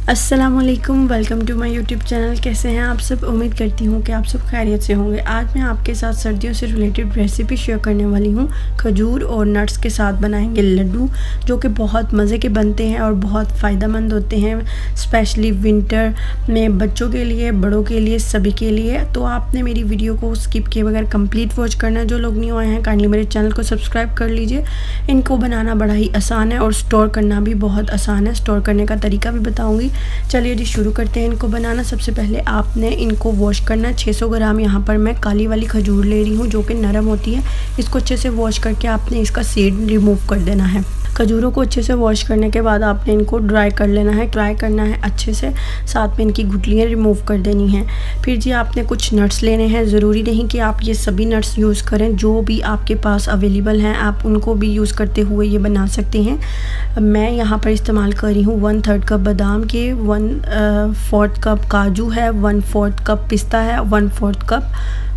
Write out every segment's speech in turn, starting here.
अस्सलामुअलैकुम, welcome to my YouTube channel. कैसे हैं आप सब? उम्मीद करती हूँ कि आप सब खैरियत से होंगे। आज मैं आपके साथ सर्दियों से रिलेटेड रेसिपी शेयर करने वाली हूँ। खजूर और नट्स के साथ बनाएंगे लड्डू, जो कि बहुत मज़े के बनते हैं और बहुत फ़ायदेमंद होते हैं, स्पेशली विंटर में बच्चों के लिए, बड़ों के लिए, सभी के लिए। तो आपने मेरी वीडियो को स्किप किए बगैर कंप्लीट वॉच करना है। जो लोग न्यू आए हैं काइंडली मेरे चैनल को सब्सक्राइब कर लीजिए। इनको बनाना बड़ा ही आसान है और स्टोर करना भी बहुत आसान है। स्टोर करने का तरीका भी बताऊँगी। चलिए जी शुरू करते हैं इनको बनाना। सबसे पहले आपने इनको वॉश करना है। 600 ग्राम यहाँ पर मैं काली वाली खजूर ले रही हूँ, जो कि नरम होती है। इसको अच्छे से वॉश करके आपने इसका सीड रिमूव कर देना है। खजूरों को अच्छे से वॉश करने के बाद आपने इनको ड्राई कर लेना है, ड्राई करना है अच्छे से। साथ में इनकी गुठलियाँ रिमूव कर देनी हैं। फिर जी आपने कुछ नट्स लेने हैं। ज़रूरी नहीं कि आप ये सभी नट्स यूज़ करें, जो भी आपके पास अवेलेबल हैं आप उनको भी यूज़ करते हुए ये बना सकते हैं। मैं यहाँ पर इस्तेमाल कर रही हूँ 1/3 कप बादाम के, 1/4 कप काजू है, 1/4 कप पिस्ता है, 1/4 कप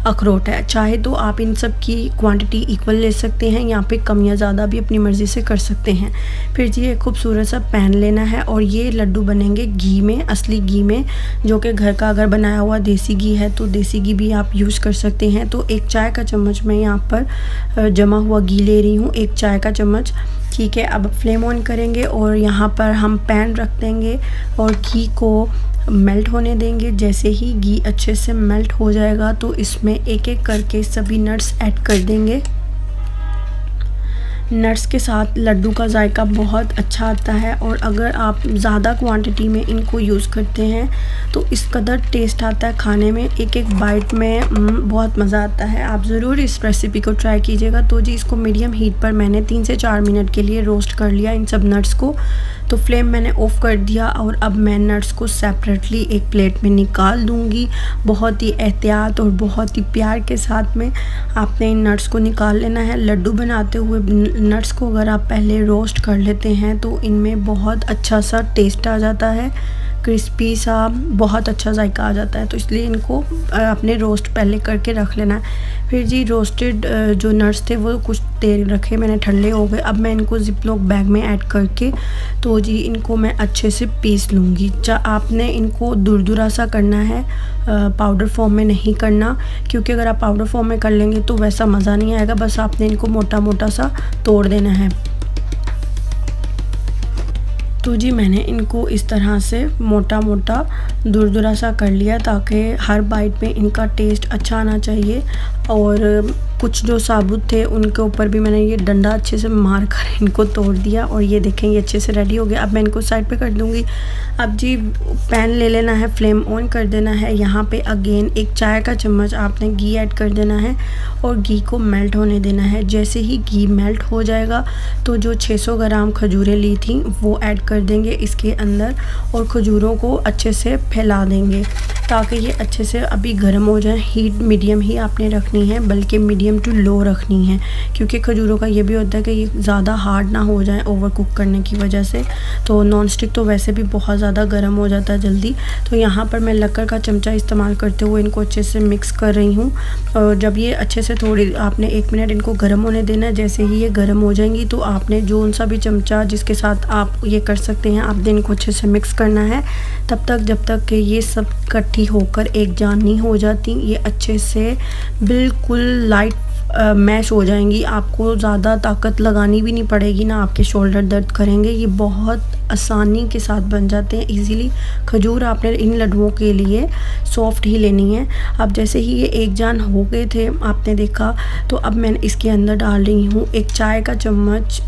अखरोट है। चाहे तो आप इन सब की क्वांटिटी इक्वल ले सकते हैं, यहाँ पे कम या ज़्यादा भी अपनी मर्ज़ी से कर सकते हैं। फिर जी एक खूबसूरत सा पैन लेना है और ये लड्डू बनेंगे घी में, असली घी में, जो कि घर का अगर बनाया हुआ देसी घी है तो देसी घी भी आप यूज़ कर सकते हैं। तो 1 चाय का चम्मच मैं यहाँ पर जमा हुआ घी ले रही हूँ, 1 चाय का चम्मच। ठीक है, अब फ्लेम ऑन करेंगे और यहाँ पर हम पैन रख देंगे और घी को मेल्ट होने देंगे। जैसे ही घी अच्छे से मेल्ट हो जाएगा तो इसमें एक एक करके सभी नट्स ऐड कर देंगे। नट्स के साथ लड्डू का जायका बहुत अच्छा आता है और अगर आप ज़्यादा क्वांटिटी में इनको यूज़ करते हैं तो इस कदर टेस्ट आता है खाने में, एक एक बाइट में बहुत मज़ा आता है। आप ज़रूर इस रेसिपी को ट्राई कीजिएगा। तो जी इसको मीडियम हीट पर मैंने 3 से 4 मिनट के लिए रोस्ट कर लिया इन सब नट्स को। तो फ्लेम मैंने ऑफ़ कर दिया और अब मैं नट्स को सेपरेटली एक प्लेट में निकाल दूँगी। बहुत ही एहतियात और बहुत ही प्यार के साथ में आपने इन नट्स को निकाल लेना है। लड्डू बनाते हुए नट्स को अगर आप पहले रोस्ट कर लेते हैं तो इनमें बहुत अच्छा सा टेस्ट आ जाता है, क्रिस्पी सा, बहुत अच्छा जायका आ जाता है। तो इसलिए इनको अपने रोस्ट पहले करके रख लेना है। फिर जी रोस्टेड जो नट्स थे वो कुछ देर रखे मैंने, ठंडे हो गए। अब मैं इनको जिपलॉक बैग में ऐड करके तो जी इनको मैं अच्छे से पीस लूँगी। आपने इनको दुरदुरा सा करना है, पाउडर फॉर्म में नहीं करना, क्योंकि अगर आप पाउडर फॉर्म में कर लेंगे तो वैसा मज़ा नहीं आएगा। बस आपने इनको मोटा मोटा सा तोड़ देना है। तो जी मैंने इनको इस तरह से मोटा मोटा दुरदुरा सा कर लिया, ताकि हर बाइट में इनका टेस्ट अच्छा आना चाहिए। और कुछ जो साबुत थे उनके ऊपर भी मैंने ये डंडा अच्छे से मार कर इनको तोड़ दिया और ये देखें ये अच्छे से रेडी हो गया। अब मैं इनको साइड पे कर दूँगी। अब जी पैन ले लेना है, फ्लेम ऑन कर देना है। यहाँ पे अगेन 1 चाय का चम्मच आपने घी ऐड कर देना है और घी को मेल्ट होने देना है। जैसे ही घी मेल्ट हो जाएगा तो जो 600 ग्राम खजूरें ली थी वो ऐड कर देंगे इसके अंदर और खजूरों को अच्छे से फैला देंगे ताकि ये अच्छे से अभी गर्म हो जाए। हीट मीडियम ही आपने रखनी है, बल्कि मीडियम टू लो रखनी है, क्योंकि खजूरों का ये भी होता है कि ये ज़्यादा हार्ड ना हो जाए ओवर कुक करने की वजह से। तो नॉन स्टिक तो वैसे भी बहुत ज़्यादा गर्म हो जाता है जल्दी। तो यहाँ पर मैं लक्कर का चमचा इस्तेमाल करते हुए इनको अच्छे से मिक्स कर रही हूँ। और जब ये अच्छे से थोड़ी आपने 1 मिनट इनको गर्म होने देना है। जैसे ही ये गर्म हो जाएंगी तो आपने जो सा भी चमचा जिसके साथ आप ये कर सकते हैं, आपने इनको अच्छे से मिक्स करना है तब तक जब तक कि ये सब इकट्ठी होकर एक जान नहीं हो जाती। ये अच्छे से बिल्कुल लाइट मैश हो जाएंगी। आपको ज़्यादा ताकत लगानी भी नहीं पड़ेगी, ना आपके शोल्डर दर्द करेंगे। ये बहुत आसानी के साथ बन जाते हैं इजीली। खजूर आपने इन लड्डुओं के लिए सॉफ्ट ही लेनी है। अब जैसे ही ये एक जान हो गए थे आपने देखा, तो अब मैं इसके अंदर डाल रही हूँ 1 चाय का चम्मच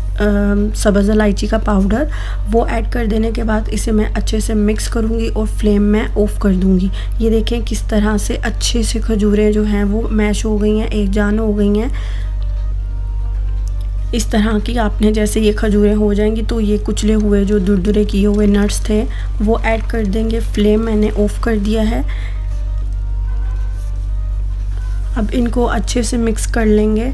सब्ज़ इलायची का पाउडर। वो ऐड कर देने के बाद इसे मैं अच्छे से मिक्स करूँगी और फ्लेम मैं ऑफ़ कर दूँगी। ये देखें किस तरह से अच्छे से खजूरें जो हैं वो मैश हो गई हैं, एक जान हो गई हैं। इस तरह की आपने जैसे ये खजूरें हो जाएंगी तो ये कुचले हुए जो दुरदुरे किए हुए नट्स थे वो ऐड कर देंगे। फ्लेम मैंने ऑफ़ कर दिया है। अब इनको अच्छे से मिक्स कर लेंगे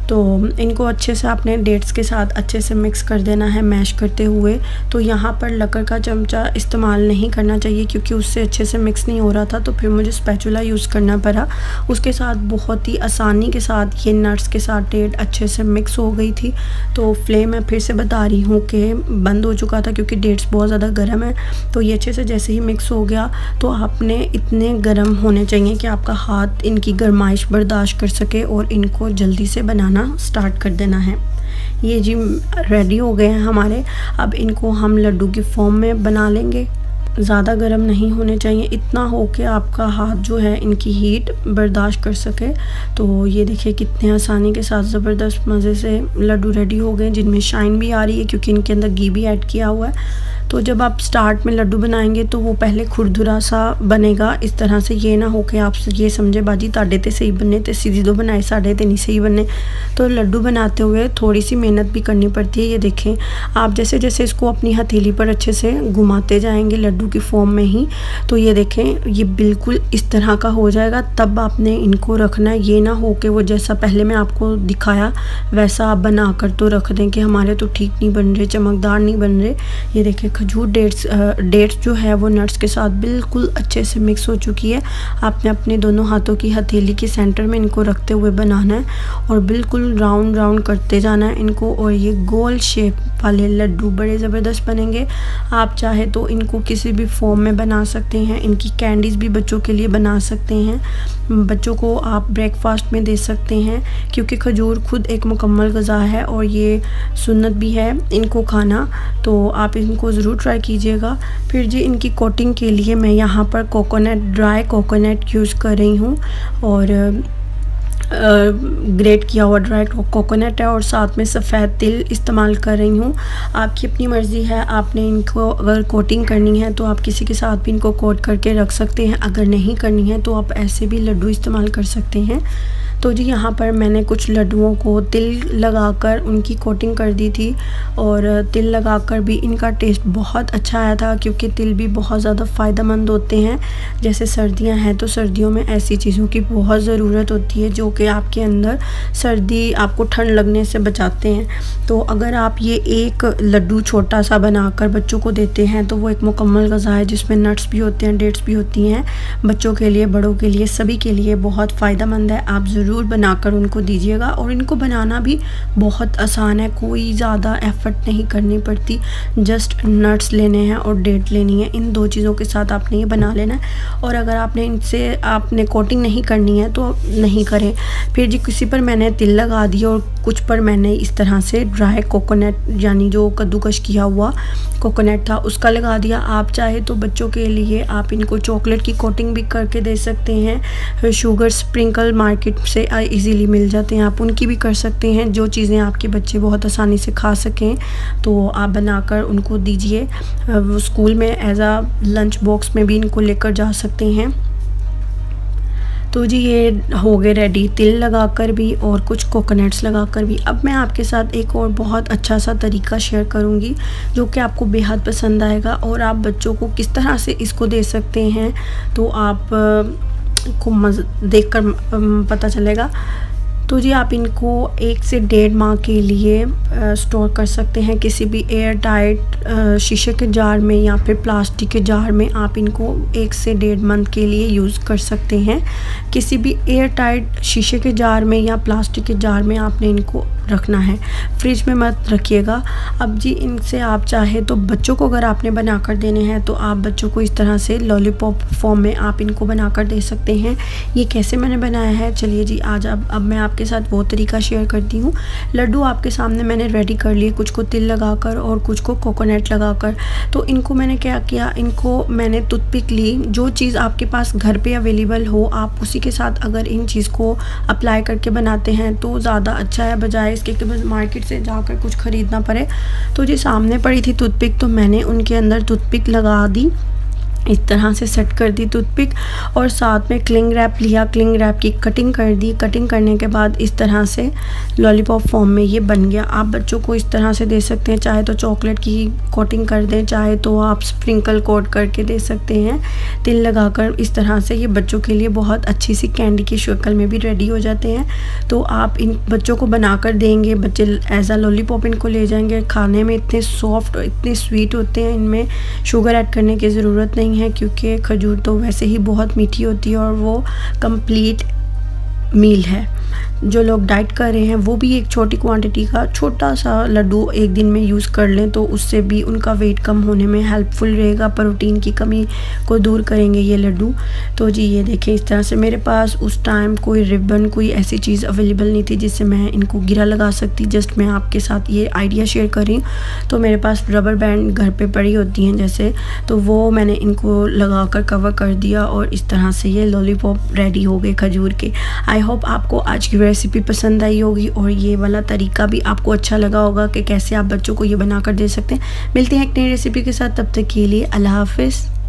तो इनको अच्छे से आपने डेट्स के साथ अच्छे से मिक्स कर देना है मैश करते हुए। तो यहाँ पर लकड़ का चमचा इस्तेमाल नहीं करना चाहिए क्योंकि उससे अच्छे से मिक्स नहीं हो रहा था, तो फिर मुझे स्पैचुला यूज़ करना पड़ा। उसके साथ बहुत ही आसानी के साथ ये नट्स के साथ डेट अच्छे से मिक्स हो गई थी। तो फ्लेम मैं फिर से बता रही हूँ कि बंद हो चुका था क्योंकि डेट्स बहुत ज़्यादा गर्म है। तो ये अच्छे से जैसे ही मिक्स हो गया तो आपने इतने गर्म होने चाहिए कि आपका हाथ इनकी गर्माइश बर्दाश्त कर सके और इनको जल्दी से बनाना स्टार्ट कर देना है। ये जी रेडी हो गए हैं हमारे। अब इनको हम लड्डू की फॉर्म में बना लेंगे। ज़्यादा गर्म नहीं होने चाहिए, इतना हो कि आपका हाथ जो है इनकी हीट बर्दाश्त कर सके। तो ये देखिए कितने आसानी के साथ ज़बरदस्त मज़े से लड्डू रेडी हो गए, जिनमें शाइन भी आ रही है क्योंकि इनके अंदर घी भी ऐड किया हुआ है। तो जब आप स्टार्ट में लड्डू बनाएंगे तो वो पहले खुरदुरा सा बनेगा इस तरह से। ये ना हो कि आप ये समझे बाजी ताड़े ते सही बनने ते सीधी दो बनाए साढ़े ते नहीं सही बनने। तो लड्डू बनाते हुए थोड़ी सी मेहनत भी करनी पड़ती है। ये देखें आप जैसे जैसे इसको अपनी हथेली पर अच्छे से घुमाते जाएंगे लड्डू की फॉर्म में ही, तो ये देखें ये बिल्कुल इस तरह का हो जाएगा। तब आपने इनको रखना है, ये ना हो कि वो जैसा पहले मैं आपको दिखाया वैसा आप बना कर तो रख दें कि हमारे तो ठीक नहीं बन रहे, चमकदार नहीं बन रहे। ये देखें खजूर डेट्स जो है वो नट्स के साथ बिल्कुल अच्छे से मिक्स हो चुकी है। आपने अपने दोनों हाथों की हथेली के सेंटर में इनको रखते हुए बनाना है और बिल्कुल राउंड राउंड करते जाना है इनको, और ये गोल शेप वाले लड्डू बड़े ज़बरदस्त बनेंगे। आप चाहे तो इनको किसी भी फॉर्म में बना सकते हैं। इनकी कैंडीज़ भी बच्चों के लिए बना सकते हैं, बच्चों को आप ब्रेकफास्ट में दे सकते हैं क्योंकि खजूर खुद एक मुकम्मल ग़िज़ा है और ये सुन्नत भी है इनको खाना। तो आप इनको ज़रूर ट्राई कीजिएगा। फिर जी इनकी कोटिंग के लिए मैं यहाँ पर ड्राई कोकोनट यूज़ कर रही हूँ और ग्रेट किया हुआ ड्राई कोकोनट है और साथ में सफ़ेद तिल इस्तेमाल कर रही हूँ। आपकी अपनी मर्ज़ी है, आपने इनको अगर कोटिंग करनी है तो आप किसी के साथ भी इनको कोट करके रख सकते हैं, अगर नहीं करनी है तो आप ऐसे भी लड्डू इस्तेमाल कर सकते हैं। तो जी यहाँ पर मैंने कुछ लड्डुओं को तिल लगाकर उनकी कोटिंग कर दी थी और तिल लगाकर भी इनका टेस्ट बहुत अच्छा आया था क्योंकि तिल भी बहुत ज़्यादा फ़ायदेमंद होते हैं। जैसे सर्दियाँ हैं तो सर्दियों में ऐसी चीज़ों की बहुत ज़रूरत होती है जो कि आपके अंदर सर्दी आपको ठंड लगने से बचाते हैं। तो अगर आप ये एक लड्डू छोटा सा बनाकर बच्चों को देते हैं तो वो एक मुकम्मल ग़िज़ा है जिसमें नट्स भी होते हैं, डेट्स भी होती हैं। बच्चों के लिए, बड़ों के लिए, सभी के लिए बहुत फ़ायदेमंद है। आप ज़रूर बनाकर उनको दीजिएगा और इनको बनाना भी बहुत आसान है, कोई ज़्यादा एफर्ट नहीं करनी पड़ती। जस्ट नट्स लेने हैं और डेट लेनी है, इन दो चीज़ों के साथ आपने ये बना लेना है। और अगर आपने कोटिंग नहीं करनी है तो नहीं करें। फिर जी किसी पर मैंने तिल लगा दिया और कुछ पर मैंने इस तरह से ड्राई कोकोनट यानी जो कद्दूकश किया हुआ कोकोनट था उसका लगा दिया। आप चाहे तो बच्चों के लिए आप इनको चॉकलेट की कोटिंग भी करके दे सकते हैं। शुगर स्प्रिंकल मार्केट से इजीली मिल जाते हैं, आप उनकी भी कर सकते हैं। जो चीज़ें आपके बच्चे बहुत आसानी से खा सकें तो आप बनाकर उनको दीजिए। वो स्कूल में एज आ लंच बॉक्स में भी इनको लेकर जा सकते हैं। तो जी ये हो गए रेडी तिल लगाकर भी और कुछ कोकोनट्स लगाकर भी। अब मैं आपके साथ एक और बहुत अच्छा सा तरीका शेयर करूंगी जो कि आपको बेहद पसंद आएगा और आप बच्चों को किस तरह से इसको दे सकते हैं तो आप को देखकर पता चलेगा। तो जी आप इनको 1 से 1.5 माह के लिए स्टोर कर सकते हैं किसी भी एयर टाइट शीशे के जार में या फिर प्लास्टिक के जार में। आप इनको 1 से 1.5 मंथ के लिए यूज़ कर सकते हैं। किसी भी एयर टाइट शीशे के जार में या प्लास्टिक के जार में आपने इनको रखना है, फ्रिज में मत रखिएगा। अब जी इनसे आप चाहे तो बच्चों को अगर आपने बना कर देने हैं तो आप बच्चों को इस तरह से लॉलीपॉप फॉर्म में आप इनको बना कर दे सकते हैं। ये कैसे मैंने बनाया है चलिए जी आज अब मैं आपके साथ वो तरीका शेयर करती हूँ। लड्डू आपके सामने मैंने रेडी कर लिए, कुछ को तिल लगाकर और कुछ को कोकोनट लगाकर। तो इनको मैंने क्या किया, इनको मैंने टूथपिक ली, जो चीज़ आपके पास घर पे अवेलेबल हो आप उसी के साथ अगर इन चीज़ को अप्लाई करके बनाते हैं तो ज़्यादा अच्छा है, बजाय इसके कि बस मार्केट से जाकर कुछ ख़रीदना पड़े। तो जी सामने पड़ी थी टूथपिक तो मैंने उनके अंदर टूथपिक लगा दी इस तरह से सेट कर दी टूथपिक और साथ में क्लिंग रैप लिया, क्लिंग रैप की कटिंग कर दी। कटिंग करने के बाद इस तरह से लॉलीपॉप फॉर्म में ये बन गया। आप बच्चों को इस तरह से दे सकते हैं, चाहे तो चॉकलेट की कोटिंग कर दें, चाहे तो आप स्प्रिंकल कोट करके दे सकते हैं। तिल लगाकर इस तरह से ये बच्चों के लिए बहुत अच्छी सी कैंडी की शक्ल में भी रेडी हो जाते हैं। तो आप इन बच्चों को बनाकर देंगे, बच्चे एज अ लॉलीपॉप इनको ले जाएंगे। खाने में इतने सॉफ्ट और इतने स्वीट होते हैं, इनमें शुगर ऐड करने की ज़रूरत नहीं है क्योंकि खजूर तो वैसे ही बहुत मीठी होती है और वो कंप्लीट मील है। जो लोग डाइट कर रहे हैं वो भी एक छोटी क्वांटिटी का छोटा सा लड्डू एक दिन में यूज़ कर लें तो उससे भी उनका वेट कम होने में हेल्पफुल रहेगा। प्रोटीन की कमी को दूर करेंगे ये लड्डू। तो जी ये देखें, इस तरह से मेरे पास उस टाइम कोई रिबन, कोई ऐसी चीज़ अवेलेबल नहीं थी जिससे मैं इनको गिरा लगा सकती। जस्ट मैं आपके साथ ये आइडिया शेयर करी। तो मेरे पास रबर बैंड घर पे पड़ी होती हैं जैसे, तो वो मैंने इनको लगा कर कवर कर दिया और इस तरह से ये लॉलीपॉप रेडी हो गए खजूर के। आई होप आपको आज की रेसिपी पसंद आई होगी और ये वाला तरीका भी आपको अच्छा लगा होगा कि कैसे आप बच्चों को ये बना कर दे सकते हैं। मिलते हैं एक नई रेसिपी के साथ, तब तक के लिए अल्लाह हाफ़िज़।